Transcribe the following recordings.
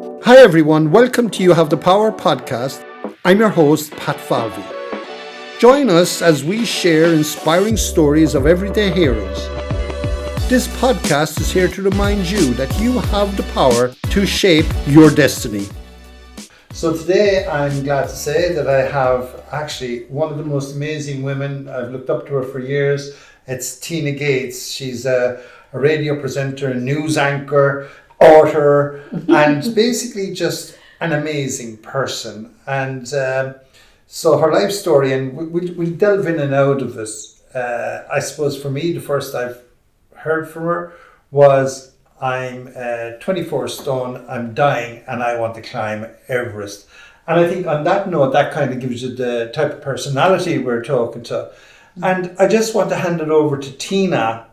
Hi everyone, welcome to You Have the Power podcast. I'm your host, Pat Falvey. Join us as we share inspiring stories of everyday heroes. This podcast is here to remind you that you have the power to shape your destiny. So today I'm glad to say that I have actually one of the most amazing women. I've looked up to her for years. It's Teena Gates. She's a radio presenter, news anchor, author, and basically just an amazing person. And so her life story, and we'll delve in and out of this. I suppose for me, the first I've heard from her was, I'm 24 stone, I'm dying, and I want to climb Everest. And I think on that note, that kind of gives you the type of personality we're talking to. And I just want to hand it over to Teena,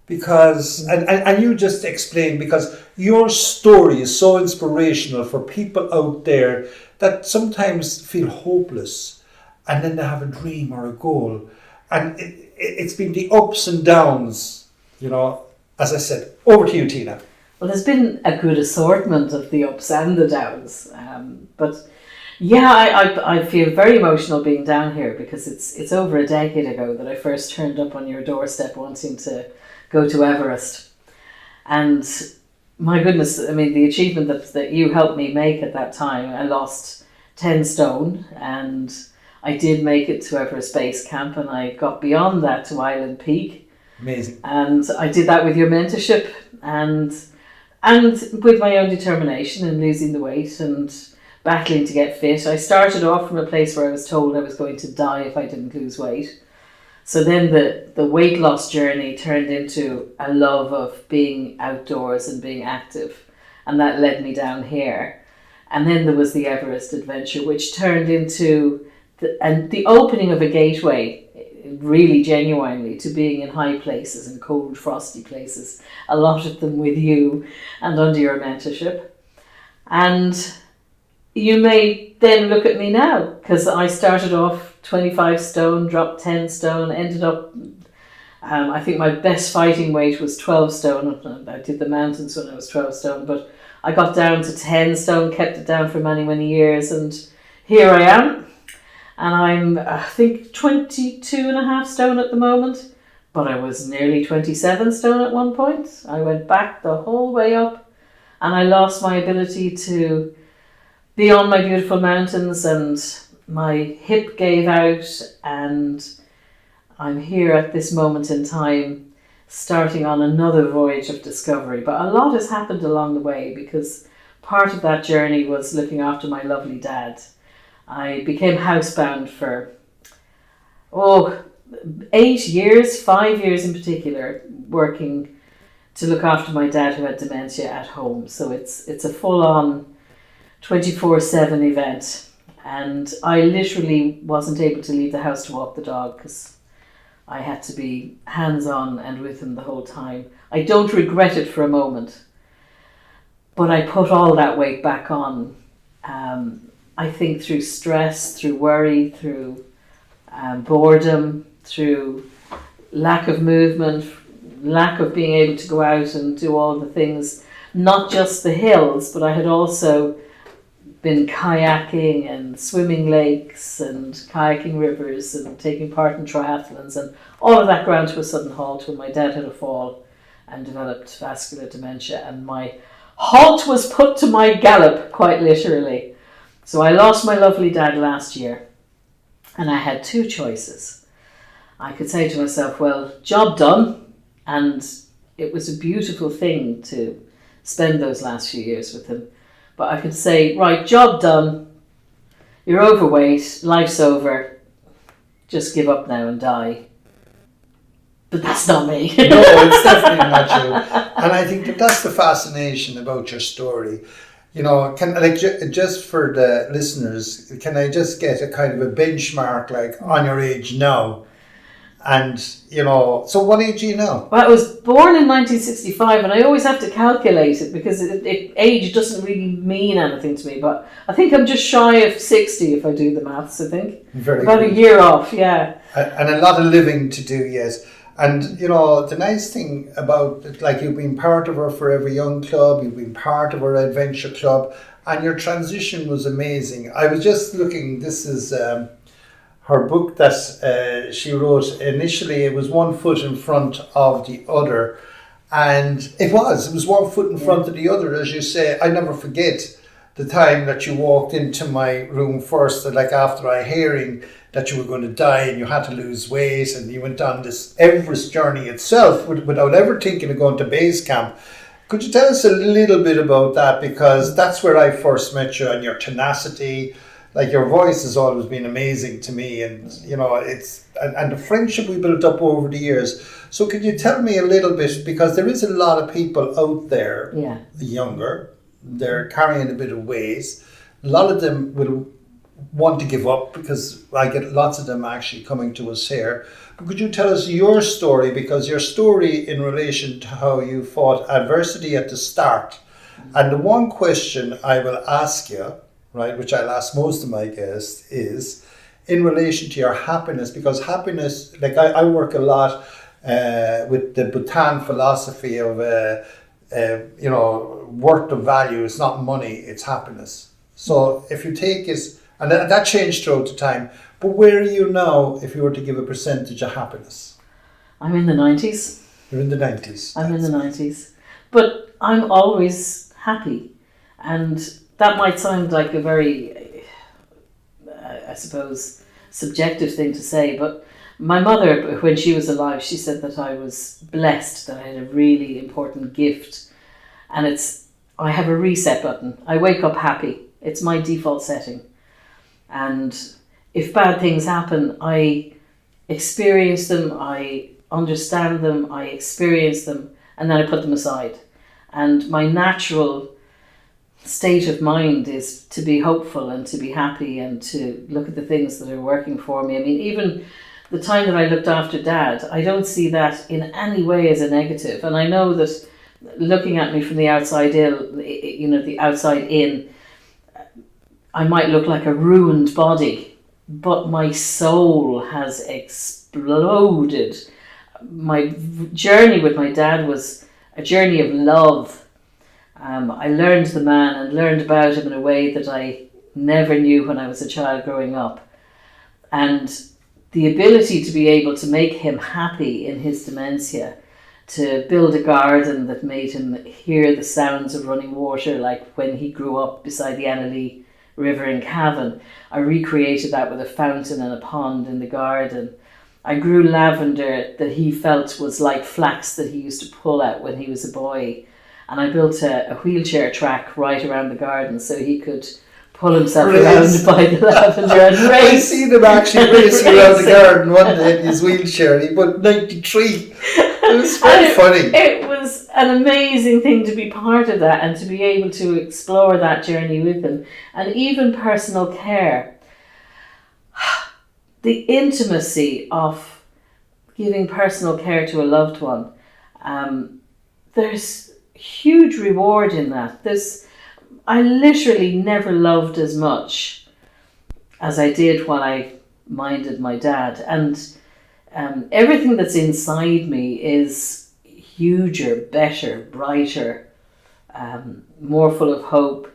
because, and you just explain, because your story is so inspirational for people out there that sometimes feel hopeless, and then they have a dream or a goal. And it's been the ups and downs, you know, as I said. Over to you, Teena. Well, there's been a good assortment of the ups and the downs. But yeah, I feel very emotional being down here, because it's over a decade ago that I first turned up on your doorstep wanting to go to Everest. And my goodness, I mean, the achievement that you helped me make at that time, I lost 10 stone, and I did make it to Everest Base Camp, and I got beyond that to Island Peak. Amazing. And I did that with your mentorship and with my own determination and losing the weight and battling to get fit. I started off from a place where I was told I was going to die if I didn't lose weight. So then the weight loss journey turned into a love of being outdoors and being active. And that led me down here. And then there was the Everest adventure, which turned into the opening of a gateway, really genuinely, to being in high places and cold, frosty places, a lot of them with you and under your mentorship. And you may then look at me now, because I started off 25 stone, dropped 10 stone, ended up, I think my best fighting weight was 12 stone. I did the mountains when I was 12 stone, but I got down to 10 stone, kept it down for many, many years, and here I am. And I'm, I think, 22 and a half stone at the moment, but I was nearly 27 stone at one point. I went back the whole way up, and I lost my ability to be on my beautiful mountains, and my hip gave out, and I'm here at this moment in time starting on another voyage of discovery. But a lot has happened along the way, because part of that journey was looking after my lovely dad. I became housebound for 8 years, 5 years in particular, working to look after my dad who had dementia at home. So it's a full-on 24/7 event, and I literally wasn't able to leave the house to walk the dog, because I had to be hands-on and with him the whole time. I don't regret it for a moment, but I put all that weight back on, I think through stress, through worry, through boredom, through lack of movement, lack of being able to go out and do all the things, not just the hills, but I had also been kayaking and swimming lakes and kayaking rivers and taking part in triathlons, and all of that ground to a sudden halt when my dad had a fall and developed vascular dementia, and my halt was put to my gallop, quite literally. So I lost my lovely dad last year, and I had two choices. I could say to myself, well, job done, and it was a beautiful thing to spend those last few years with him. But I could say, right, job done, you're overweight, life's over, just give up now and die. But that's not me. No, it's definitely not you. And I think that's the fascination about your story. You know, just for the listeners, can I just get a kind of a benchmark, like on your age now? And, you know, so what age are you now? Well, I was born in 1965, and I always have to calculate it, because age doesn't really mean anything to me. But I think I'm just shy of 60 if I do the maths, I think. Very About good. a year off, yeah. And a lot of living to do yet. And, you know, the nice thing about it, like you've been part of our Forever Young Club, you've been part of our Adventure Club, and your transition was amazing. I was just looking, this is her book that she wrote. Initially, it was one foot in front of the other. And it was one foot in front of the other, as you say. I never forget the time that you walked into my room first, like after I hearing that you were going to die and you had to lose weight, and you went on this Everest journey itself without ever thinking of going to base camp. Could you tell us a little bit about that? Because that's where I first met you, and your tenacity, like your voice has always been amazing to me, and you know, and the friendship we built up over the years. So could you tell me a little bit, because there is a lot of people out there, younger, they're carrying a bit of weight. A lot of them will want to give up, because I get lots of them actually coming to us here. But could you tell us your story, because your story in relation to how you fought adversity at the start. And the one question I will ask you, right, which I'll ask most of my guests, is in relation to your happiness, because happiness, like I work a lot with the Bhutan philosophy of you know, worth of value is not money, it's happiness. So if you take it, and that changed throughout the time, but where are you now if you were to give a percentage of happiness? I'm in the 90s. You're in the 90s. I'm in the 90s. But I'm always happy. And that might sound like a very, I suppose, subjective thing to say, but my mother, when she was alive, she said that I was blessed, that I had a really important gift. And I have a reset button. I wake up happy. It's my default setting. And if bad things happen, I experience them, I understand them, I experience them, and then I put them aside. And my natural state of mind is to be hopeful and to be happy and to look at the things that are working for me. I mean, even the time that I looked after Dad, I don't see that in any way as a negative. And I know that looking at me from the outside in, you know, the outside in, I might look like a ruined body, but my soul has exploded. My journey with my dad was a journey of love. I learned the man and learned about him in a way that I never knew when I was a child growing up. And the ability to be able to make him happy in his dementia, to build a garden that made him hear the sounds of running water, like when he grew up beside the Annalee River in Cavan. I recreated that with a fountain and a pond in the garden. I grew lavender that he felt was like flax that he used to pull out when he was a boy. And I built a wheelchair track right around the garden so he could pull himself around by the lavender and race. I seen him actually racing around the garden one day in his wheelchair. He put 93. It was very funny. It was an amazing thing to be part of that and to be able to explore that journey with him. And even personal care. The intimacy of giving personal care to a loved one. There's huge reward in that. I literally never loved as much as I did when I minded my dad. And everything that's inside me is huger, better, brighter, more full of hope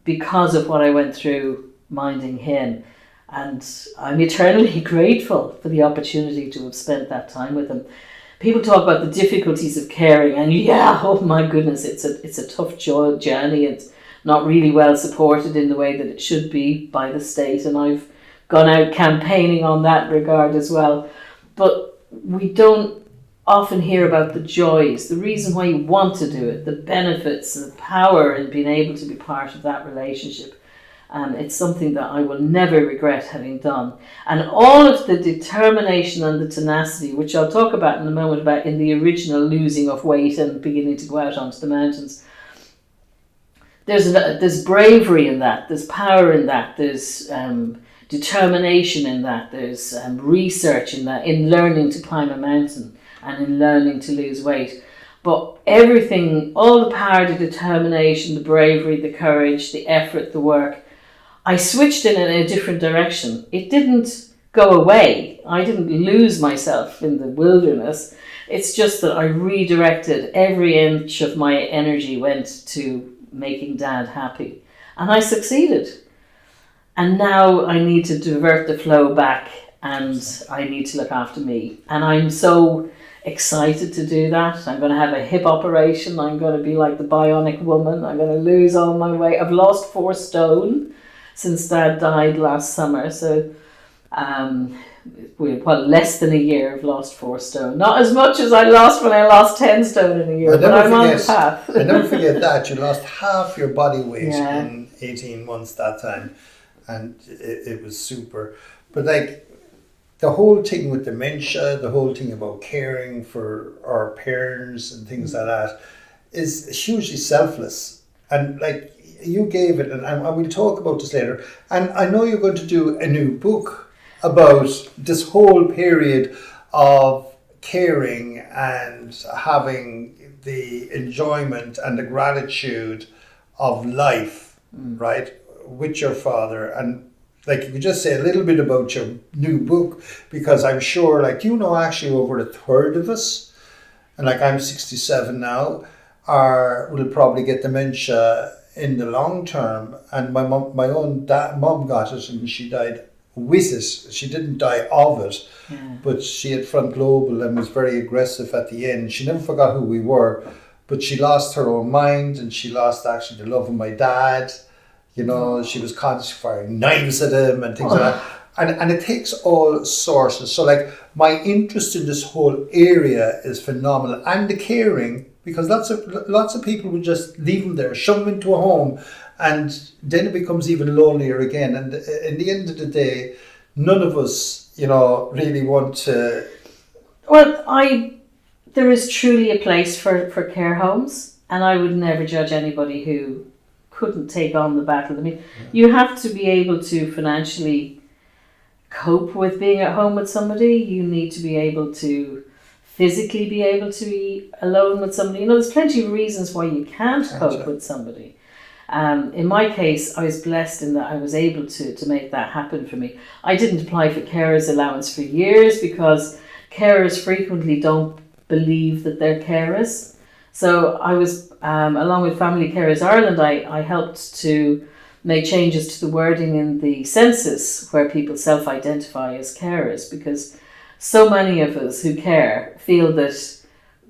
because of what I went through minding him. And I'm eternally grateful for the opportunity to have spent that time with him. People talk about the difficulties of caring, and oh my goodness, it's a tough journey. It's not really well supported in the way that it should be by the state, and I've gone out campaigning on that regard as well. But we don't often hear about the joys, the reason why you want to do it, the benefits, the power in being able to be part of that relationship. It's something that I will never regret having done. And all of the determination and the tenacity, which I'll talk about in a moment, about in the original losing of weight and beginning to go out onto the mountains, there's bravery in that, there's power in that, there's determination in that, there's research in that, in learning to climb a mountain and in learning to lose weight. But everything, all the power, the determination, the bravery, the courage, the effort, the work, I switched in a different direction. It didn't go away. I didn't lose myself in the wilderness. It's just that I redirected every inch of my energy went to making Dad happy. And I succeeded. And now I need to divert the flow back and I need to look after me. And I'm so excited to do that. I'm going to have a hip operation. I'm going to be like the bionic woman. I'm going to lose all my weight. I've lost 4 stone since Dad died last summer. So, less than a year I've lost 4 stone. Not as much as I lost when I lost 10 stone in a year, but I'm on the path. I never forget that. You lost half your body weight in 18 months that time. And it was super. But like the whole thing with dementia, the whole thing about caring for our parents and things like that is hugely selfless. And like you gave it, and I will talk about this later. And I know you're going to do a new book about this whole period of caring and having the enjoyment and the gratitude of life, right, with your father. And like, you could just say a little bit about your new book, because I'm sure, like, actually over a third of us, and like I'm 67 now, will probably get dementia in the long term. And my own mom got it, and she died with it. She didn't die of it, but she had front lobal and was very aggressive at the end. She never forgot who we were, but she lost her own mind, and she lost actually the love of my dad. She was constantly firing knives at him and things like that. And it takes all sources. So like my interest in this whole area is phenomenal. And the caring, because lots of people would just leave them there, shove them into a home, and then it becomes even lonelier again. And in the end of the day, none of us, really want to... Well, there is truly a place for care homes, and I would never judge anybody who couldn't take on the battle. I mean, you have to be able to financially cope with being at home with somebody. You need to be able to physically be able to be alone with somebody. There's plenty of reasons why you can't cope with somebody. In my case, I was blessed in that I was able to make that happen for me. I didn't apply for carers allowance for years because carers frequently don't believe that they're carers. So I was, along with Family Carers Ireland, I helped to make changes to the wording in the census where people self-identify as carers, because so many of us who care feel that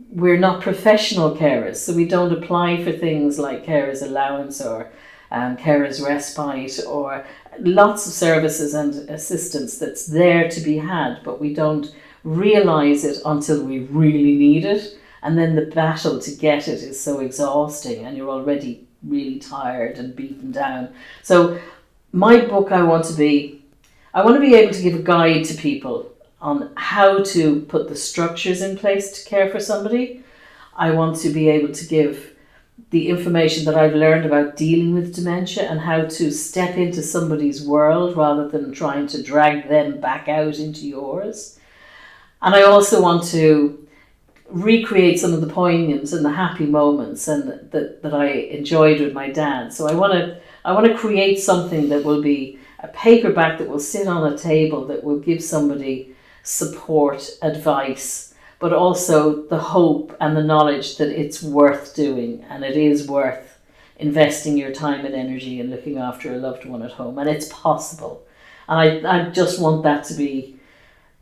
we're not professional carers, so we don't apply for things like carers allowance or carers respite or lots of services and assistance that's there to be had, but we don't realise it until we really need it. And then the battle to get it is so exhausting and you're already really tired and beaten down. So my book, I want to be able to give a guide to people on how to put the structures in place to care for somebody. I want to be able to give the information that I've learned about dealing with dementia and how to step into somebody's world rather than trying to drag them back out into yours. And I also want to recreate some of the poignant and the happy moments and that I enjoyed with my dad. So I want to create something that will be a paperback that will sit on a table, that will give somebody support, advice, but also the hope and the knowledge that it's worth doing and it is worth investing your time and energy in looking after a loved one at home, and it's possible. And I just want that to be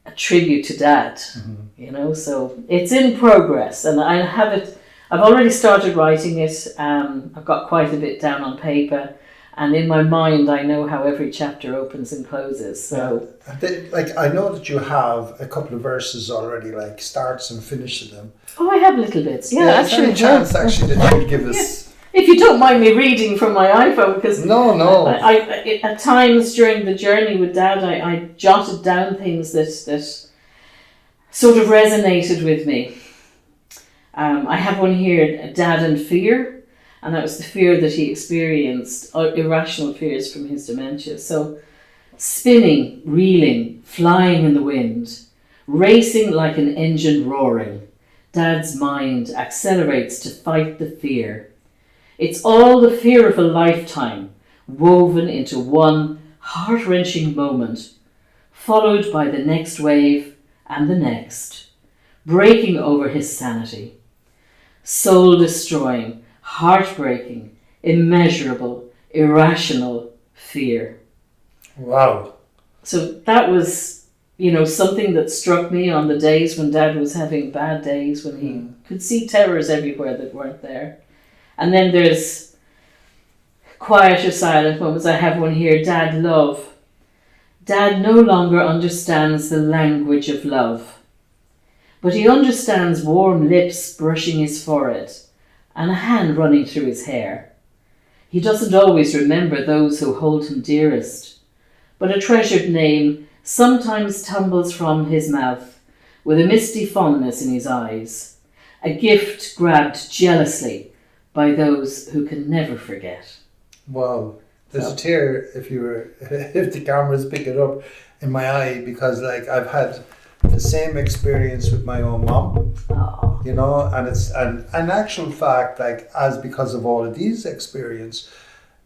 a tribute to Dad, so it's in progress, and I've already started writing it. I've got quite a bit down on paper, and in my mind I know how every chapter opens and closes. So I know that you have a couple of verses already, like starts and finishes them. I have little bits. Actually, any chance actually that you would give us? If you don't mind me reading from my iPhone, because no, I at times during the journey with Dad, I jotted down things that sort of resonated with me. I have one here, Dad and Fear, and that was the fear that he experienced, irrational fears from his dementia. So, spinning, reeling, flying in the wind, racing like an engine roaring, Dad's mind accelerates to fight the fear. It's all the fear of a lifetime, woven into one heart-wrenching moment. followed by the next wave and the next, breaking over his sanity. Soul-destroying, heartbreaking, immeasurable, irrational fear. Wow. So that was, something that struck me on the days when Dad was having bad days, when he could see terrors everywhere that weren't there. And then there's quieter, silent moments. I have one here, Dad, love. Dad no longer understands the language of love, but he understands warm lips brushing his forehead and a hand running through his hair. He doesn't always remember those who hold him dearest, but a treasured name sometimes tumbles from his mouth with a misty fondness in his eyes, a gift grabbed jealously by those who can never forget. Wow. There's a tear if the cameras pick it up in my eye, because I've had the same experience with my own mom. Oh. And it's an actual fact, as because of all of these experience,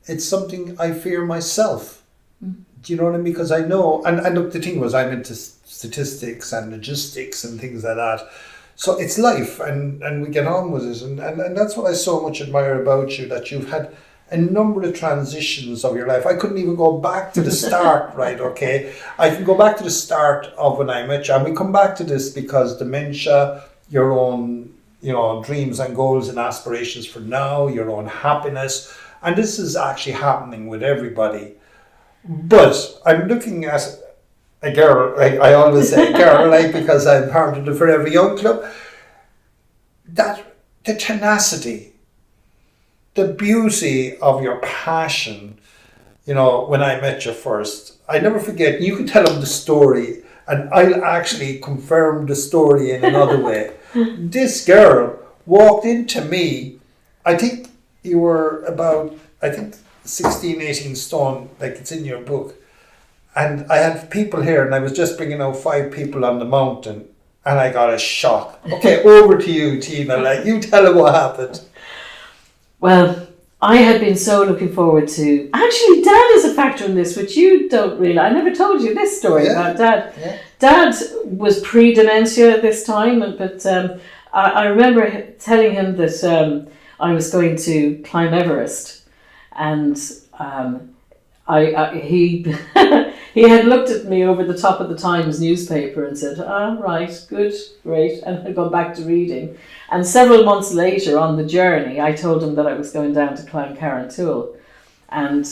it's something I fear myself. Do you know what I mean? Because I know, and look, the thing was, I'm into statistics and logistics and things like that. So it's life, and we get on with it. And that's what I so much admire about you, that you've had a number of transitions of your life. I couldn't even go back to the start, right? Okay. I can go back to the start of when I met you. And we come back to this because dementia, your own, dreams and goals and aspirations for now, your own happiness. And this is actually happening with everybody. But I'm looking at a girl, I always say girl, because I'm part of the Forever Young Club, that the tenacity, the beauty of your passion, when I met you first, I never forget, you can tell them the story and I'll actually confirm the story in another way. This girl walked into me, I think you were about, 16, 18 stone, it's in your book. And I had people here, and I was just bringing out 5 people on the mountain, and I got a shock. Okay, over to you, Teena. You tell them what happened. Well, I had been so looking forward to... Actually, Dad is a factor in this, which you don't realise. I never told you this story about Dad. Yeah. Dad was pre-dementia this time, but I remember telling him that I was going to climb Everest. And he he had looked at me over the top of the Times newspaper and said, right, good, great, and I'd gone back to reading. And several months later on the journey, I told him that I was going down to climb Carrantoul. And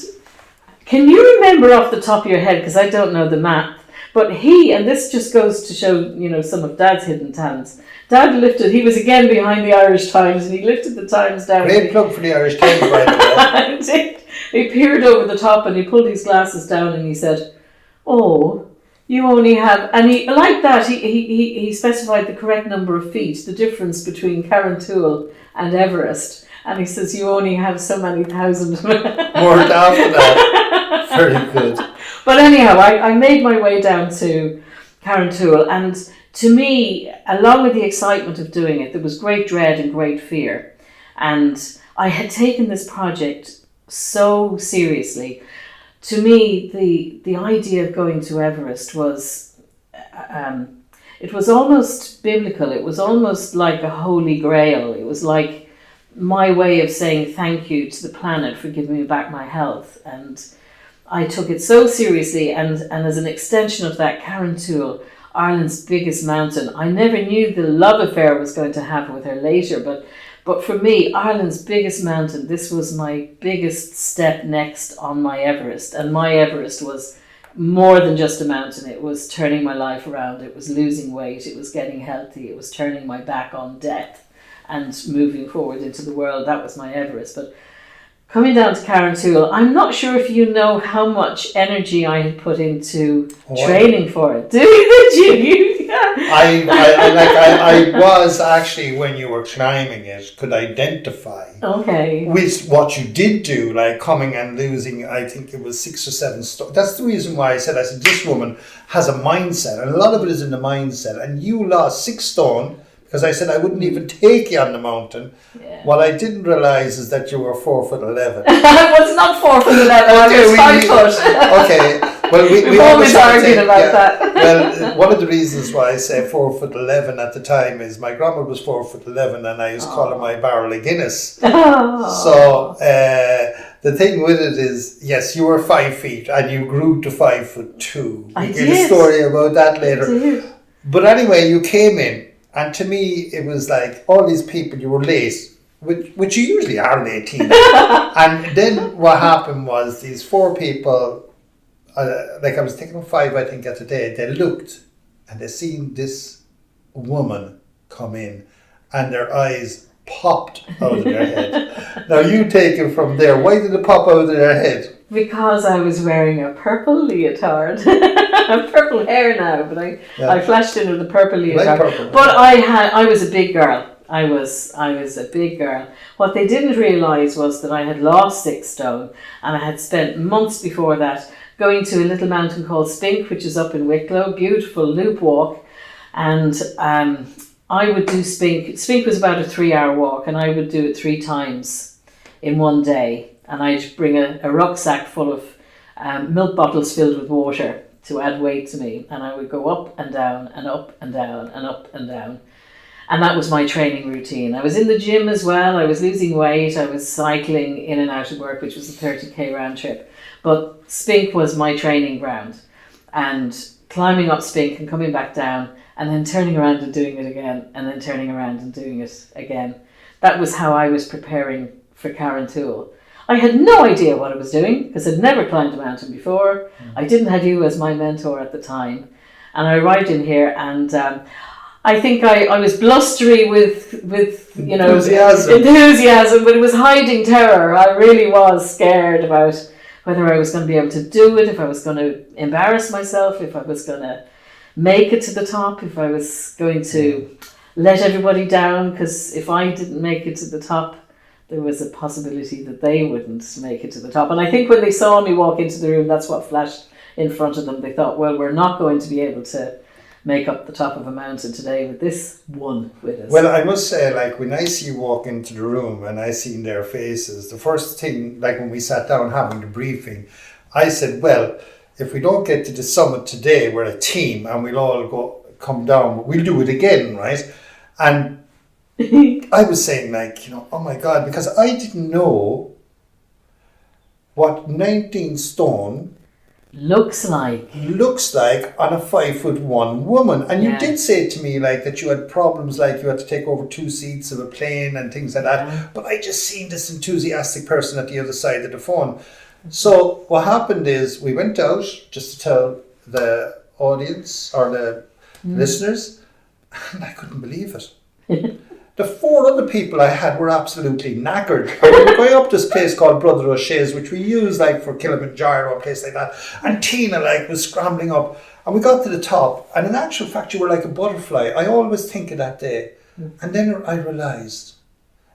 can you remember off the top of your head, because I don't know the map, but and this just goes to show, some of Dad's hidden talents. Dad he was again behind the Irish Times, and he lifted the Times down. Great plug for the Irish Times, by the way. He peered over the top and he pulled his glasses down and he said, "Oh, you only have," and he like that. He specified the correct number of feet, the difference between Carrantoul and Everest, and he says, "You only have so many thousand." More after that. Very good. But anyhow, I made my way down to Carrantoul, and to me, along with the excitement of doing it, there was great dread and great fear, and I had taken this project so seriously. To me, the idea of going to Everest was, it was almost biblical. It was almost like a holy grail. It was like my way of saying thank you to the planet for giving me back my health. And I took it so seriously. And as an extension of that, Carrantoul, Ireland's biggest mountain, I never knew the love affair I was going to have with her later, but for me, Ireland's biggest mountain, this was my biggest step next on my Everest. And my Everest was more than just a mountain. It was turning my life around. It was losing weight. It was getting healthy. It was turning my back on death and moving forward into the world. That was my Everest. But coming down to Carrantoul, I'm not sure if you know how much energy I had put into training for it. Did you? I was actually, when you were climbing it, could identify with what you did do, like coming and losing, I think it was 6 or 7 stone. That's the reason why I said, this woman has a mindset, and a lot of it is in the mindset, and you lost 6 stone, because I said I wouldn't even take you on the mountain. Yeah. What I didn't realise is that you were 4'11". I was not 4'11". I was 5 foot. Okay, Well, we've always argued about that. Well, one of the reasons why I say 4'11" at the time is my grandma was 4'11" and I used to call her my barrel of Guinness. So the thing with it is, yes, you were 5 feet and you grew to 5'2". I We'll did. get a story about that later. I did. But anyway, you came in, and to me, it was like all these people, you were late, which you usually are late, Teena. And then what happened was these 4 people, like I was thinking of 5, I think, at the day, they looked and they seen this woman come in, and their eyes popped out of their head. Now you take it from there. Why did it pop out of their head? Because I was wearing a purple leotard. I have purple hair now, but I flashed in with a purple leotard. Like purple. But I was a big girl. I was a big girl. What they didn't realise was that I had lost 6 stone, and I had spent months before that going to a little mountain called Spink, which is up in Wicklow, beautiful loop walk, and I would do Spink. Spink was about a 3-hour walk, and I would do it 3 times in one day. And I'd bring a rucksack full of milk bottles filled with water to add weight to me. And I would go up and down and up and down and up and down. And that was my training routine. I was in the gym as well. I was losing weight. I was cycling in and out of work, which was a 30k round trip. But Spink was my training ground. And climbing up Spink and coming back down and then turning around and doing it again and then turning around and doing it again. That was how I was preparing for Carrantoul. I had no idea what I was doing because I'd never climbed a mountain before. I didn't have you as my mentor at the time. And I arrived in here, and I think I was blustery with enthusiasm, but it was hiding terror. I really was scared about whether I was going to be able to do it, if I was going to embarrass myself, if I was going to make it to the top, if I was going to let everybody down, because if I didn't make it to the top, there was a possibility that they wouldn't make it to the top. And I think when they saw me walk into the room, that's what flashed in front of them. They thought, well, we're not going to be able to make up the top of a mountain today with this one with us. Well, I must say, like, when I see you walk into the room and I seen their faces, the first thing, like when we sat down having the briefing, I said, well, if we don't get to the summit today, we're a team and we'll all come down, we'll do it again, right? And I was saying, like, oh my God, because I didn't know what 19 stone looks like on a 5'1" woman. And you did say to me, like, that you had problems, like you had to take over 2 seats of a plane and things like that. But I just seen this enthusiastic person at the other side of the phone. So what happened is we went out just to tell the audience or the listeners, and I couldn't believe it. The 4 other people I had were absolutely knackered. And we were going up this place called Brother O'Shea's, which we use like for Kilimanjaro, a place like that. And Teena was scrambling up. And we got to the top. And in actual fact, you were like a butterfly. I always think of that day. And then I realised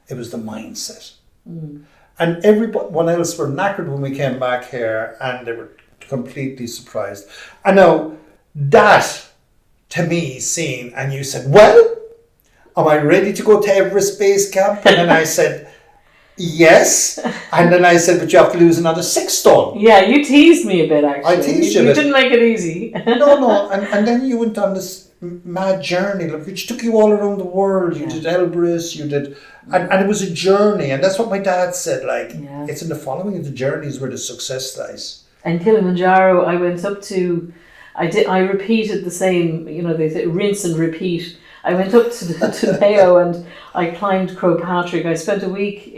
it was the mindset. And everyone else were knackered when we came back here, and they were completely surprised. And now that, to me, seen, and you said, well, am I ready to go to Everest Base Camp? And then I said, yes. And then I said, but you have to lose another 6 stone. Yeah, you teased me a bit, actually. I teased you a bit. bit. You didn't make it easy. No. And then you went on this mad journey, which took you all around the world. You did Elbrus, you did... And it was a journey. And that's what my dad said, like, it's in the following of the journeys where the success lies. And Kilimanjaro, I went up to... I repeated the same, they say rinse and repeat. I went up to Mayo and I climbed Croagh Patrick. I spent a week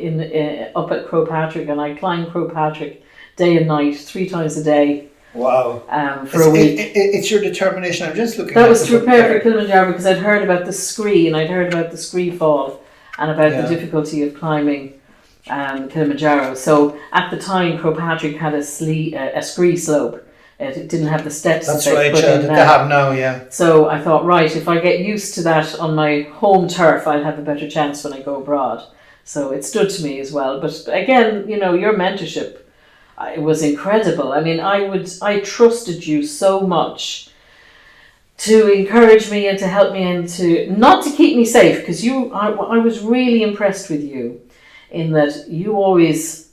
up at Croagh Patrick, and I climbed Croagh Patrick day and night, 3 times a day. Wow. For a week. It's your determination. I'm just looking at that. That was to prepare for Kilimanjaro, because I'd heard about the scree, and I'd heard about the scree fall and about the difficulty of climbing Kilimanjaro. So at the time, Croagh Patrick had a scree slope. It didn't have the steps. That's right, that they have now, yeah. So I thought, right, if I get used to that on my home turf, I'll have a better chance when I go abroad. So it stood to me as well. But again, your mentorship, it was incredible. I mean, I trusted you so much to encourage me and to help me, and not to keep me safe, because I was really impressed with you in that you always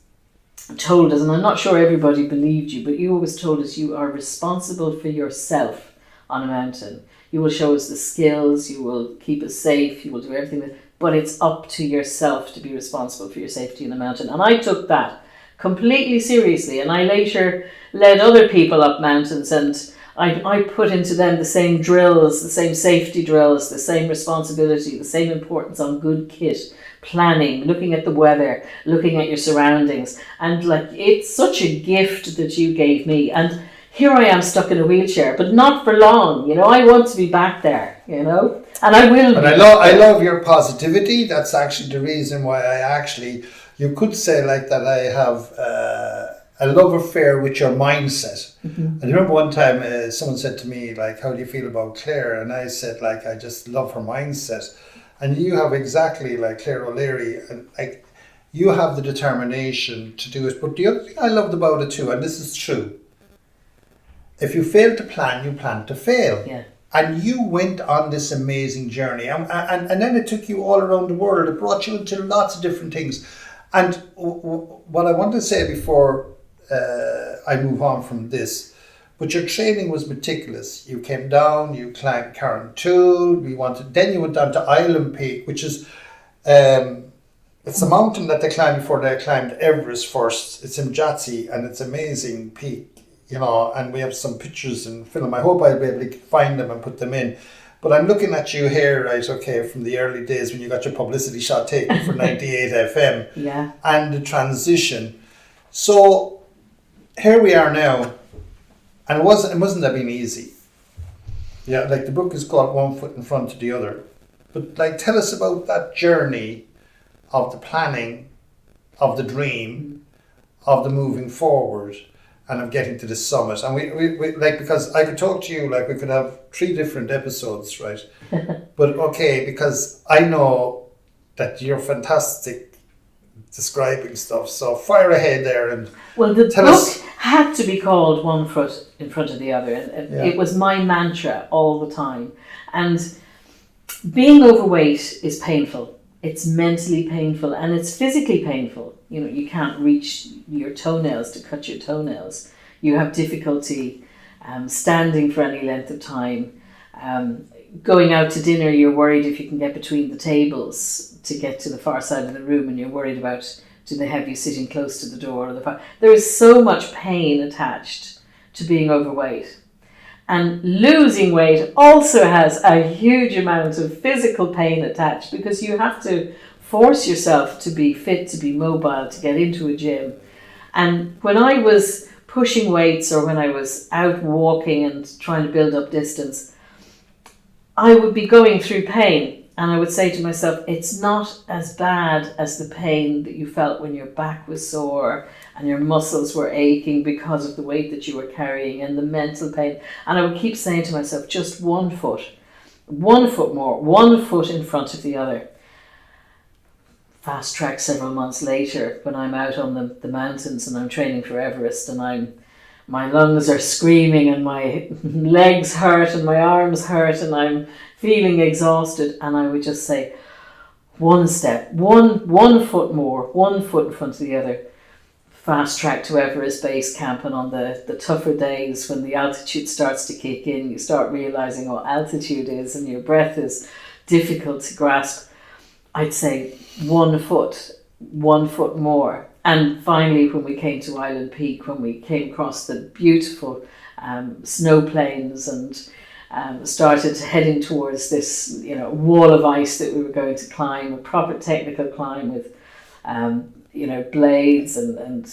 told us, and I'm not sure everybody believed you, but you always told us you are responsible for yourself on a mountain. You will show us the skills, you will keep us safe, you will do everything, but it's up to yourself to be responsible for your safety in the mountain. And I took that completely seriously, and I later led other people up mountains, and I put into them the same drills, the same safety drills, the same responsibility, the same importance on good kit, planning, looking at the weather, looking at your surroundings. And like, it's such a gift that you gave me. And here I am stuck in a wheelchair, but not for long. You know, I want to be back there, you know, and I will But be. I love your positivity. That's actually the reason why you could say like that I have a love affair with your mindset. Mm-hmm. I remember one time someone said to me, like, how do you feel about Claire? And I said, like, I just love her mindset. And you have exactly like Claire O'Leary, and like, you have the determination to do it. But the other thing I loved about it too, and this is true, if you fail to plan, you plan to fail. Yeah. And you went on this amazing journey. And then it took you all around the world. It brought you into lots of different things. And what I want to say before I move on from this, but your training was meticulous. You came down, you climbed Carrauntoohil, then you went down to Island Peak, which is, it's a mountain that they climbed before they climbed Everest first. It's in Jatsy, and it's an amazing peak, you know, and we have some pictures and film. I hope I'll be able to find them and put them in. But I'm looking at you here, right, okay, from the early days when you got your publicity shot taken for 98 FM. Yeah. And the transition. So here we are now, and it wasn't that been easy. Yeah, like the book is called One Foot in Front of the Other. But like, tell us about that journey of the planning, of the dream, of the moving forward, and of getting to the summit. And we like, because I could talk to you, like we could have 3 different episodes, right? But okay, because I know that you're fantastic describing stuff, so fire ahead there and well, the tell book us. had to be called One Foot in Front of the Other. Yeah. It was my mantra all the time. And being overweight is painful. It's mentally painful, and it's physically painful. You know, you can't reach your toenails to cut your toenails. You have difficulty standing for any length of time. Going out to dinner, you're worried if you can get between the tables to get to the far side of the room, and you're worried about, do they have you sitting close to the door or the far. There is so much pain attached to being overweight. And losing weight also has a huge amount of physical pain attached, because you have to force yourself to be fit, to be mobile, to get into a gym. And when I was pushing weights, or when I was out walking and trying to build up distance, I would be going through pain, and I would say to myself, it's not as bad as the pain that you felt when your back was sore and your muscles were aching because of the weight that you were carrying, and the mental pain. And I would keep saying to myself, just 1 foot more, 1 foot in front of the other. Fast track several months later, when I'm out on the mountains and I'm training for Everest, and my lungs are screaming and my legs hurt and my arms hurt and I'm feeling exhausted, and I would just say, 1 step, one foot more, 1 foot in front of the other. Fast track to Everest base camp, and on the tougher days when the altitude starts to kick in, you start realizing what altitude is and your breath is difficult to grasp. I'd say 1 foot, 1 foot more. And finally, when we came to Island Peak, when we came across the beautiful snow plains and started heading towards this, you know, wall of ice that we were going to climb, a proper technical climb with, blades and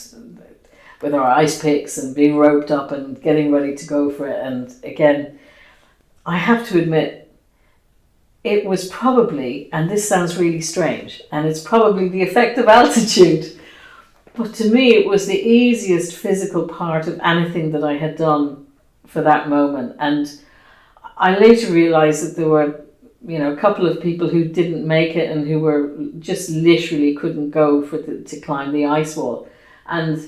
with our ice picks and being roped up and getting ready to go for it. And again, I have to admit, it was probably, and this sounds really strange, and it's probably the effect of altitude, but to me it was the easiest physical part of anything that I had done for that moment. And I later realised that there were, you know, a couple of people who didn't make it and who were just literally couldn't go to climb the ice wall. And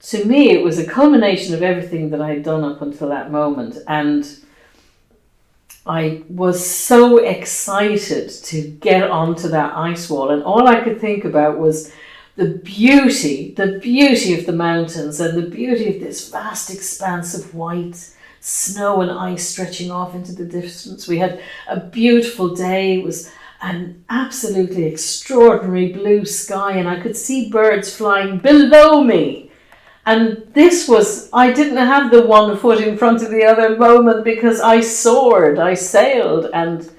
to me it was a culmination of everything that I had done up until that moment. And I was so excited to get onto that ice wall, and all I could think about was the beauty of the mountains and the beauty of this vast expanse of white snow and ice stretching off into the distance. We had a beautiful day. It was an absolutely extraordinary blue sky, and I could see birds flying below me. And this was, I didn't have the one foot in front of the other moment, because I soared, I sailed, and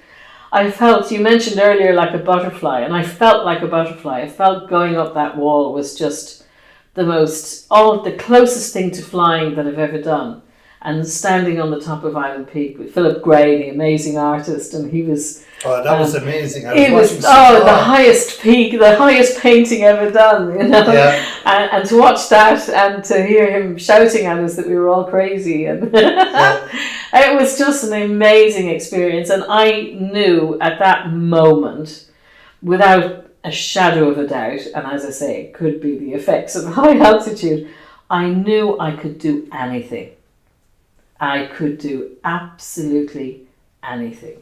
I felt, you mentioned earlier, like a butterfly, and I felt like a butterfly. I felt going up that wall was just the closest thing to flying that I've ever done. And standing on the top of Island Peak with Philip Gray, the amazing artist, and he was... Oh, that was amazing. It was the highest peak, the highest painting ever done, you know. Yeah. And to watch that and to hear him shouting at us that we were all crazy, and it was just an amazing experience. And I knew at that moment, without a shadow of a doubt, and as I say, it could be the effects of high altitude, I knew I could do anything. I could do absolutely anything.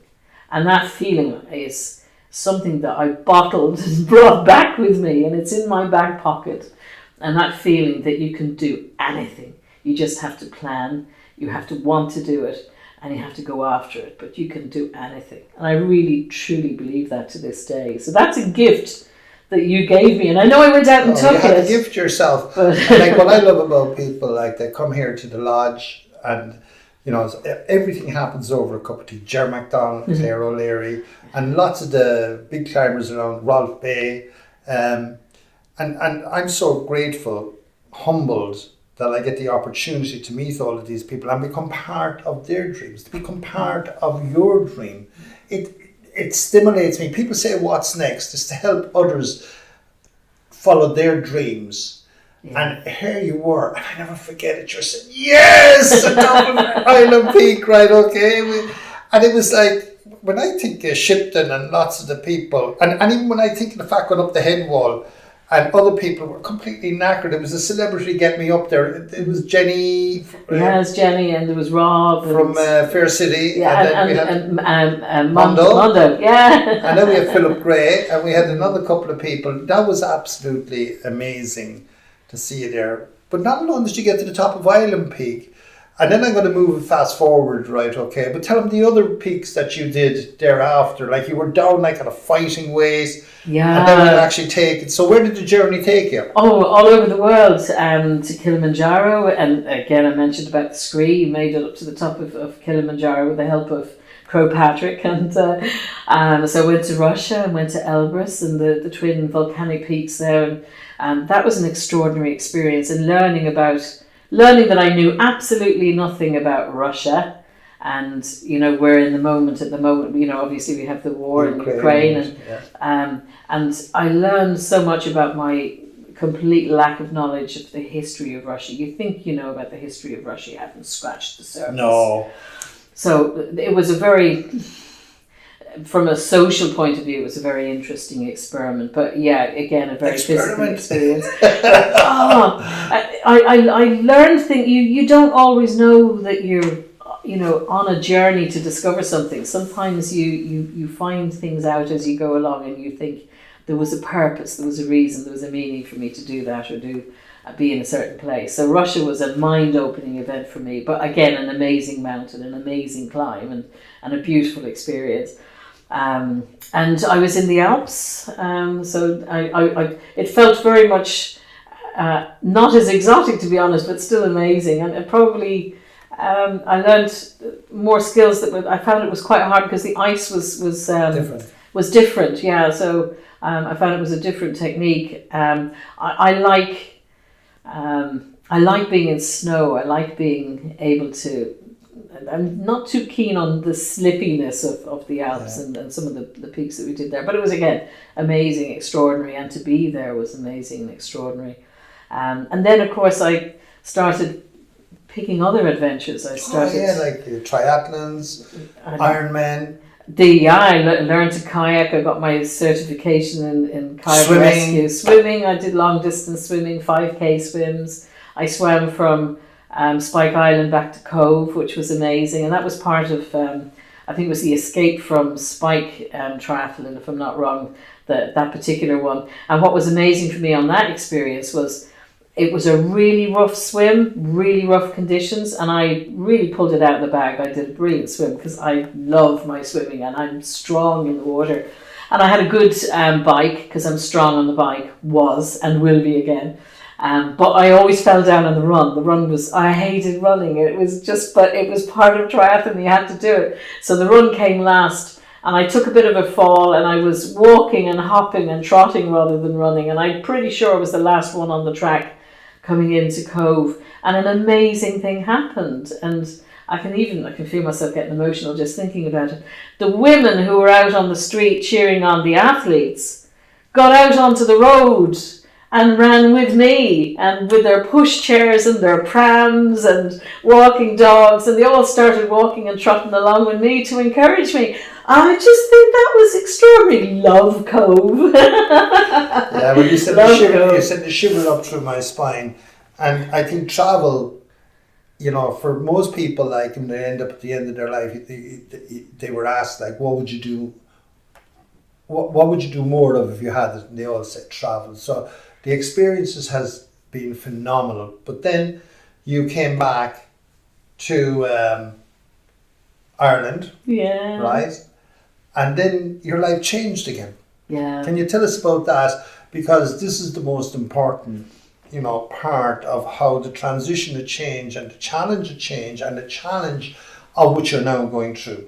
And that feeling is something that I bottled and brought back with me, and it's in my back pocket. And that feeling that you can do anything. You just have to plan, you have to want to do it, and you have to go after it, but you can do anything. And I really, truly believe that to this day. So that's a gift that you gave me, and I know I went out and took it. You had to gift yourself. And like, what I love about people, like, they come here to the lodge, and you know, everything happens over a cup of tea. Ger MacDonald, Claire O'Leary, and lots of the big climbers around, Rolf Bay. And I'm so grateful, humbled, that I get the opportunity to meet all of these people and become part of their dreams, to become part of your dream. It stimulates me. People say, what's next? Is to help others follow their dreams. Yeah. And here you were, and I never forget it. You're saying, yes, the top of Island Peak, right? Okay, and it was like, when I think of Shipton and lots of the people, and even when I think of the fact going up the head wall, and other people were completely knackered. It was a celebrity get me up there. It was Jenny. Yeah, it was Jenny, and there was Rob from Fair City. Yeah, and then we had Mondo. Yeah, and then we had Philip Gray, and we had another couple of people. That was absolutely amazing to see you there. But not alone did you get to the top of Island Peak, and then I'm going to move fast forward, right? Okay, but tell them the other peaks that you did thereafter. Like, you were down like at a fighting weight, yeah, and then we'll actually take it. So where did the journey take you? Oh, all over the world, to Kilimanjaro, and again I mentioned about the scree. You made it up to the top of Kilimanjaro with the help of Crow Patrick, and so I went to Russia and went to Elbrus and the twin volcanic peaks there, and that was an extraordinary experience, and learning that I knew absolutely nothing about Russia. And, you know, we're in the moment at the moment, you know, obviously we have the war in Ukraine, and I learned so much about my complete lack of knowledge of the history of Russia. You think you know about the history of Russia, you haven't scratched the surface. No. So it was from a social point of view, it was a very interesting experiment. But yeah, again, a very physical experience. I learned things. You don't always know that you're, you know, on a journey to discover something. Sometimes you find things out as you go along, and you think there was a purpose, there was a reason, there was a meaning for me to do that or be in a certain place. So Russia was a mind-opening event for me, but again, an amazing mountain, an amazing climb, and a beautiful experience. And I was in the Alps, so I it felt very much not as exotic, to be honest, but still amazing, and probably I learned more skills I found it was quite hard because the ice was different. Yeah, so I found it was a different technique. I like being in snow. I like being able to. I'm not too keen on the slippiness of the Alps and some of the peaks that we did there. But it was, again, amazing, extraordinary. And to be there was amazing and extraordinary. And then, of course, I started picking other adventures. Like the triathlons, Ironman. I learned to kayak. I got my certification in kayak rescue. Swimming, I did long distance swimming, 5K swims. I swam from Spike Island back to Cove, which was amazing, and that was part of I think it was the Escape from Spike triathlon, if I'm not wrong, that particular one. And what was amazing for me on that experience was it was a really rough swim, really rough conditions, and I really pulled it out of the bag. I did a brilliant swim because I love my swimming and I'm strong in the water. And I had a good bike because I'm strong on the bike, was and will be again. But I always fell down on the run. The run was, I hated running. It was just, but it was part of triathlon, you had to do it. So the run came last and I took a bit of a fall and I was walking and hopping and trotting rather than running. And I'm pretty sure I was the last one on the track coming into Cove. And an amazing thing happened. And I can feel myself getting emotional just thinking about it. The women who were out on the street cheering on the athletes got out onto the road and ran with me, and with their pushchairs and their prams and walking dogs, and they all started walking and trotting along with me to encourage me. I just think that was extraordinary. Love Cove. Yeah, well, you said the shiver up through my spine, and I think travel, for most people, like when they end up at the end of their life, they were asked, like, what would you do? What would you do more of if you had it? And they all said travel. So the experiences has been phenomenal. But then you came back to Ireland, yeah, right? And then your life changed again. Yeah. Can you tell us about that? Because this is the most important, part of how the transition to change and the challenge of change and the challenge of which you're now going through.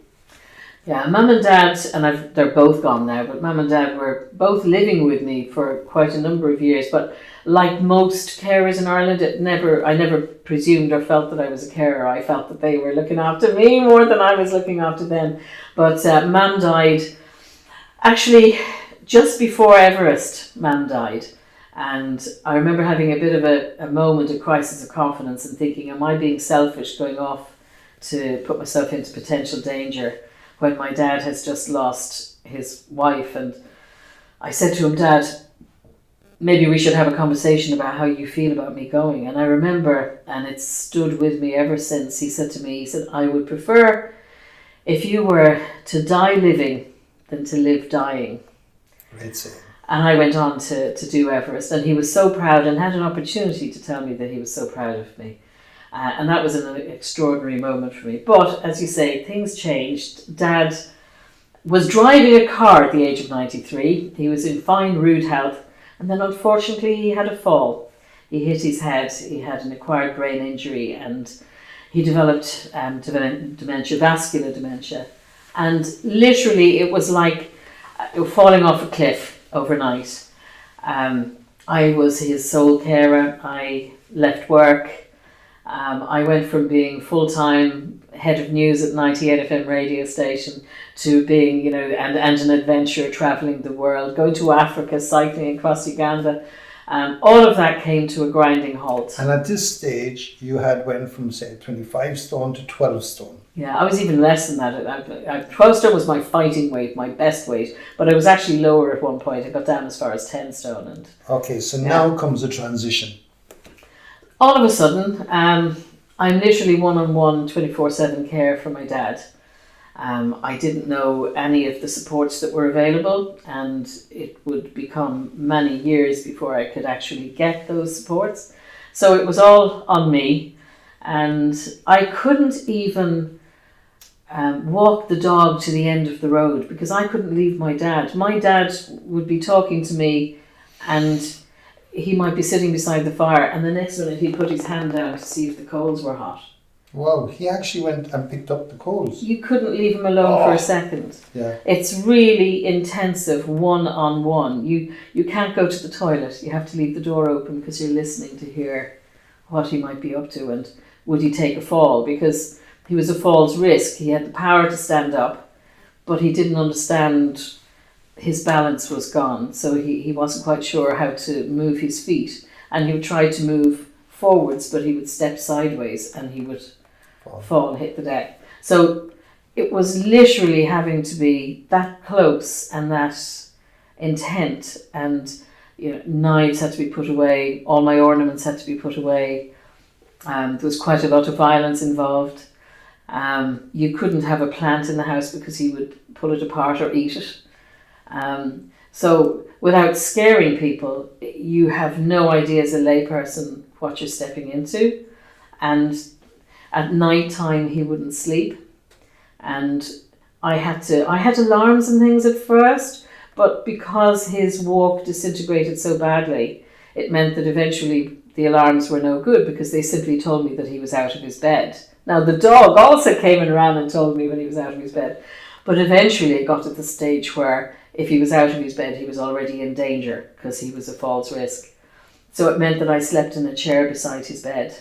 Yeah, Mum and Dad, and they're both gone now, but Mum and Dad were both living with me for quite a number of years. But like most carers in Ireland, I never presumed or felt that I was a carer. I felt that they were looking after me more than I was looking after them. But Mum died, actually, just before Everest, Mum died. And I remember having a bit of a moment, a crisis of confidence, and thinking, am I being selfish going off to put myself into potential danger when my dad has just lost his wife? And I said to him, Dad, maybe we should have a conversation about how you feel about me going. And I remember, and it's stood with me ever since, he said to me, I would prefer if you were to die living than to live dying. Great saying. And I went on to do Everest, and he was so proud and had an opportunity to tell me that he was so proud of me. And that was an extraordinary moment for me. But as you say, things changed. Dad was driving a car at the age of 93. He was in fine, rude health. And then unfortunately he had a fall. He hit his head. He had an acquired brain injury and he developed dementia, vascular dementia. And literally it was like falling off a cliff overnight. I was his sole carer. I left work. I went from being full-time head of news at 98 FM radio station to being, and an adventurer travelling the world, going to Africa, cycling across Uganda. All of that came to a grinding halt. And at this stage, you had went from, say, 25 stone to 12 stone. Yeah, I was even less than that. 12 stone was my fighting weight, my best weight, but I was actually lower at one point. I got down as far as 10 stone. Okay, so now comes a transition. All of a sudden, I'm literally one-on-one 24/7 care for my dad. I didn't know any of the supports that were available, and it would become many years before I could actually get those supports. So it was all on me, and I couldn't even walk the dog to the end of the road because I couldn't leave my dad. My dad would be talking to me and he might be sitting beside the fire, and the next minute he'd put his hand down to see if the coals were hot. Wow, he actually went and picked up the coals. You couldn't leave him alone for a second. Yeah. It's really intensive, one-on-one. You can't go to the toilet. You have to leave the door open because you're listening to hear what he might be up to and would he take a fall, because he was a fall's risk. He had the power to stand up, but he didn't understand his balance was gone, so he wasn't quite sure how to move his feet, and he would try to move forwards, but he would step sideways and he would fall and hit the deck. So it was literally having to be that close and that intent, and knives had to be put away, all my ornaments had to be put away. There was quite a lot of violence involved. You couldn't have a plant in the house because he would pull it apart or eat it. So without scaring people, you have no idea as a layperson what you're stepping into. And at night time he wouldn't sleep. And I had alarms and things at first, but because his walk disintegrated so badly, it meant that eventually the alarms were no good because they simply told me that he was out of his bed. Now the dog also came around and told me when he was out of his bed. But eventually it got to the stage where if he was out of his bed, he was already in danger because he was a false risk. So it meant that I slept in a chair beside his bed.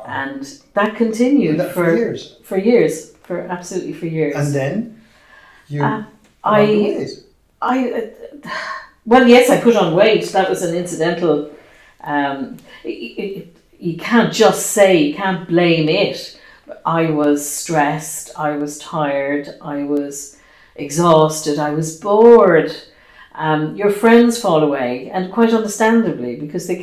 And that continued for years. For years. Absolutely for years. And then you well, yes, I put on weight. That was an incidental. You can't just say, you can't blame it. I was stressed, I was tired, I was exhausted, I was bored. Your friends fall away, and quite understandably, because they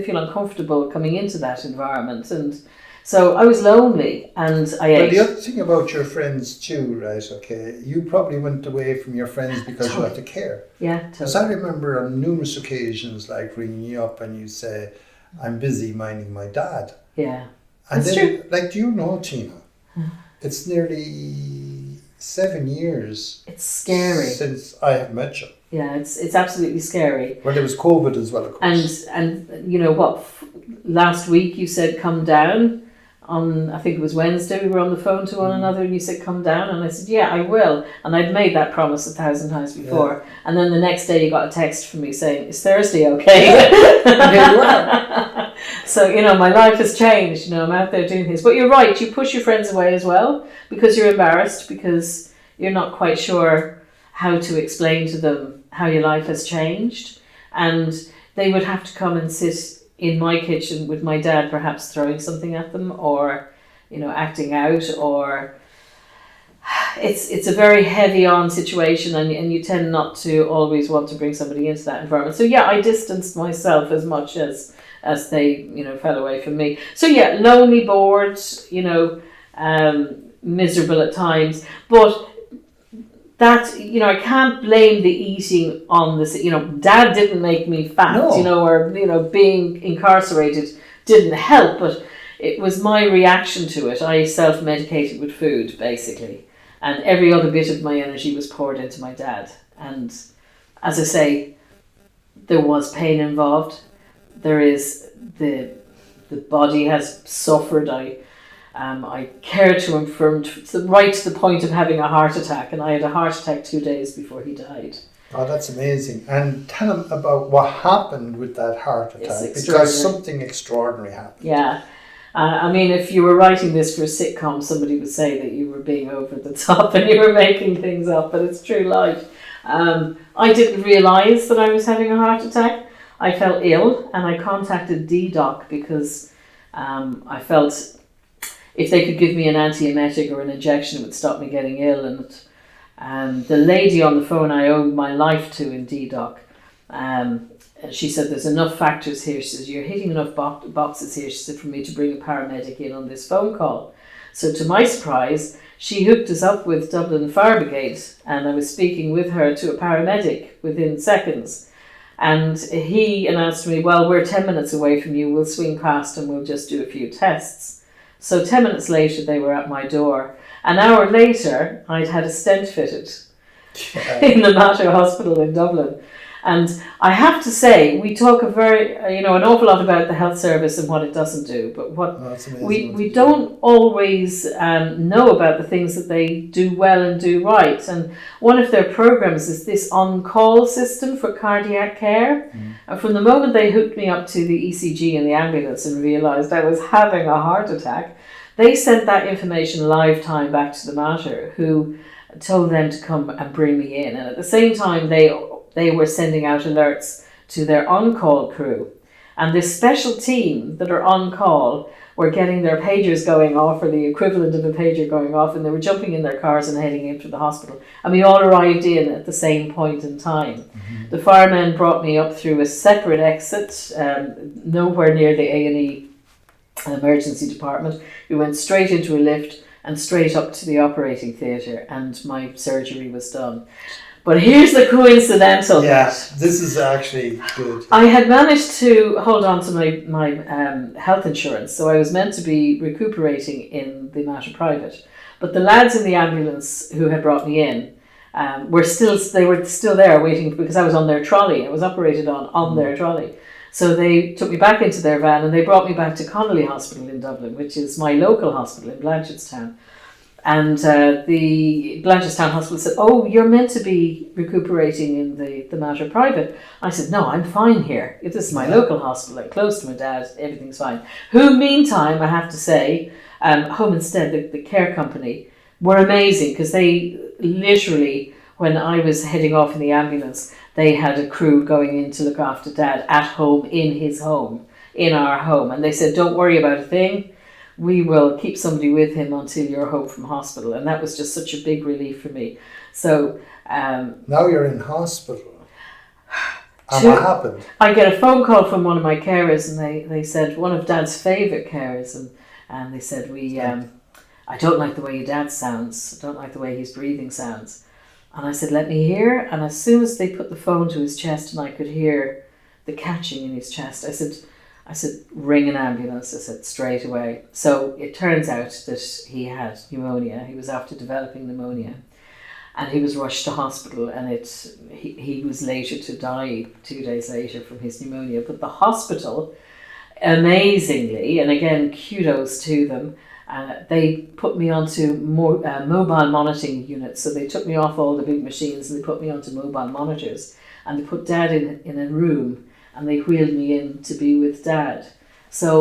feel uncomfortable coming into that environment. And so I was lonely, and I ate. But the other thing about your friends too, right, okay, you probably went away from your friends because you had to care. Yeah, totally. Because I remember on numerous occasions, like ringing you up and you say, I'm busy minding my dad. Yeah, and that's then, true. Like, do you know, Teena, it's nearly 7 years. It's scary. Since I have met you. Yeah, it's absolutely scary. Well, there was COVID as well, of course. And you know what? Last week you said come down. On, I think it was Wednesday, we were on the phone to one another and you said come down, and I said yeah, I will, and I'd made that promise 1,000 times before. Yeah. And then the next day you got a text from me saying, is Thursday okay? And here you are. So my life has changed. I'm out there doing things, but you're right, you push your friends away as well because you're embarrassed, because you're not quite sure how to explain to them how your life has changed, and they would have to come and sit in my kitchen with my dad, perhaps throwing something at them, or acting out, or it's a very heavy on situation, and you tend not to always want to bring somebody into that environment. So yeah, I distanced myself as much as they fell away from me. So yeah, lonely, bored, miserable at times, but that, I can't blame the eating on this. Dad didn't make me fat, no. Or being incarcerated didn't help, but it was my reaction to it. I self-medicated with food, basically, and every other bit of my energy was poured into my dad. And as I say, there was pain involved. There is the body has suffered. I care to affirm right to the point of having a heart attack, and I had a heart attack 2 days before he died. Oh, that's amazing. And tell him about what happened with that heart attack, because something extraordinary happened. Yeah. If you were writing this for a sitcom, somebody would say that you were being over the top and you were making things up, but it's true life. I didn't realise that I was having a heart attack. I felt ill, and I contacted DDoc because I felt if they could give me an antiemetic or an injection, it would stop me getting ill. And the lady on the phone I owed my life to in DDoc, she said, there's enough factors here. She says, you're hitting enough boxes here, she said, for me to bring a paramedic in on this phone call. So to my surprise, she hooked us up with Dublin Fire Brigade, and I was speaking with her to a paramedic within seconds. And he announced to me, well, we're 10 minutes away from you, we'll swing past and we'll just do a few tests. So 10 minutes later, they were at my door. An hour later, I'd had a stent fitted in the Mater Hospital in Dublin. And I have to say, we talk an awful lot about the health service and what it doesn't do, but we don't always know about the things that they do well and do right. And one of their programs is this on-call system for cardiac care. And from the moment they hooked me up to the ECG in the ambulance and realised I was having a heart attack, they sent that information live time back to the Mater, who told them to come and bring me in. And at the same time, they were sending out alerts to their on-call crew. And this special team that are on call were getting their pagers going off, or the equivalent of a pager going off, and they were jumping in their cars and heading into the hospital. And we all arrived in at the same point in time. Mm-hmm. The firemen brought me up through a separate exit, nowhere near the A&E emergency department. We went straight into a lift, and straight up to the operating theatre, and my surgery was done. But here's the coincidental bit. This is actually good. I had managed to hold on to my health insurance, so I was meant to be recuperating in the Mater Private. But the lads in the ambulance who had brought me in were still there waiting, because I was on their trolley. I was operated on their trolley. So they took me back into their van and they brought me back to Connolly Hospital in Dublin, which is my local hospital in Blanchardstown. And the Blanchardstown Hospital said, "Oh, you're meant to be recuperating in the Mater Private." I said, "No, I'm fine here. This is my local hospital. I'm close to my dad. Everything's fine." Who, meantime, I have to say, Home Instead, the care company, were amazing, because they literally, when I was heading off in the ambulance, they had a crew going in to look after Dad at home, in his home, in our home. And they said, "Don't worry about a thing. We will keep somebody with him until you're home from hospital." And that was just such a big relief for me. So now you're in hospital. And what happened? I get a phone call from one of my carers, and they said, one of Dad's favourite carers, and they said, "I don't like the way your dad sounds. I don't like the way his breathing sounds." And I said, "Let me hear." And as soon as they put the phone to his chest and I could hear the catching in his chest, I said, "Ring an ambulance." I said, straight away. So it turns out that he had pneumonia. He was after developing pneumonia, and he was rushed to hospital, and he was later to die 2 days later from his pneumonia. But the hospital, amazingly, and again, kudos to them, they put me onto mobile monitoring units. So they took me off all the big machines and they put me onto mobile monitors, and they put Dad in a room, and they wheeled me in to be with Dad. So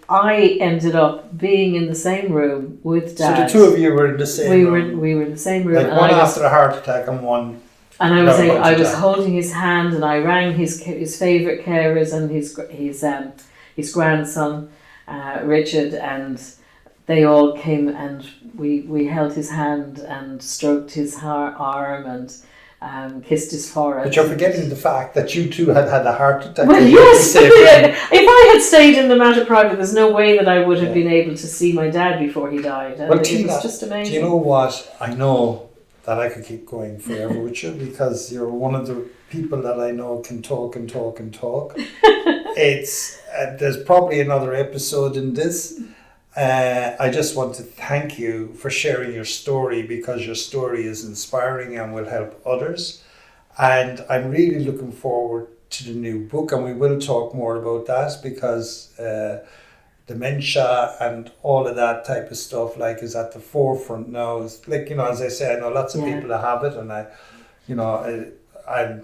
I ended up being in the same room with Dad. So the two of you were in the same room? We were in the same room. Like one after a heart attack and one... And I was holding his hand, and I rang his favourite carers and his grandson, Richard, and they all came, and we held his hand and stroked his arm and kissed his forehead. But you're forgetting the fact that you two had a heart attack. Well, yes. If I had stayed in the Mater Private, there's no way that I would have been able to see my dad before he died. And it was just amazing. Do you know what? I know that I could keep going forever with you, because you're one of the people that I know can talk and talk and talk. It's there's probably another episode in this. I just want to thank you for sharing your story, because your story is inspiring and will help others. And I'm really looking forward to the new book, and we will talk more about that, because dementia and all of that type of stuff is at the forefront now. It's as I say, I know lots of people that have it, and I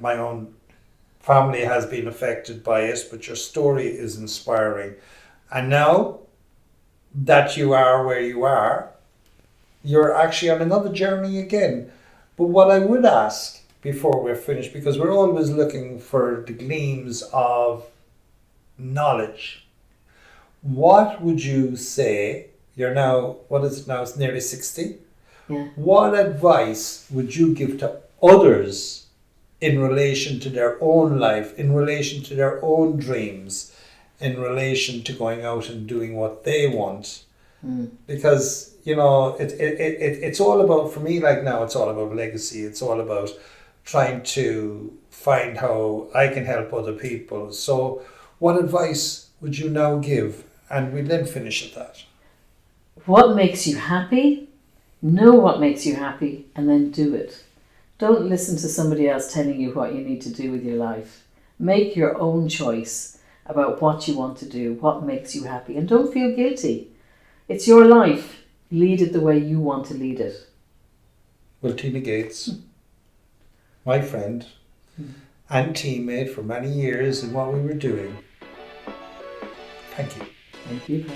my own family has been affected by it, but your story is inspiring. And now that you are where you are, you're actually on another journey again. But what I would ask before we're finished, because we're always looking for the gleams of knowledge, what would you say? You're now, what is it now? It's nearly 60. Yeah. What advice would you give to others in relation to their own life, in relation to their own dreams, in relation to going out and doing what they want? Because it's all about, for me, now it's all about legacy. It's all about trying to find how I can help other people. So what advice would you now give? And we then finish at that. What makes you happy? Know what makes you happy, and then do it. Don't listen to somebody else telling you what you need to do with your life. Make your own choice about what you want to do, what makes you happy, and don't feel guilty. It's your life. Lead it the way you want to lead it. Well, Teena Gates, my friend and teammate for many years in what we were doing, thank you. Thank you, Pat.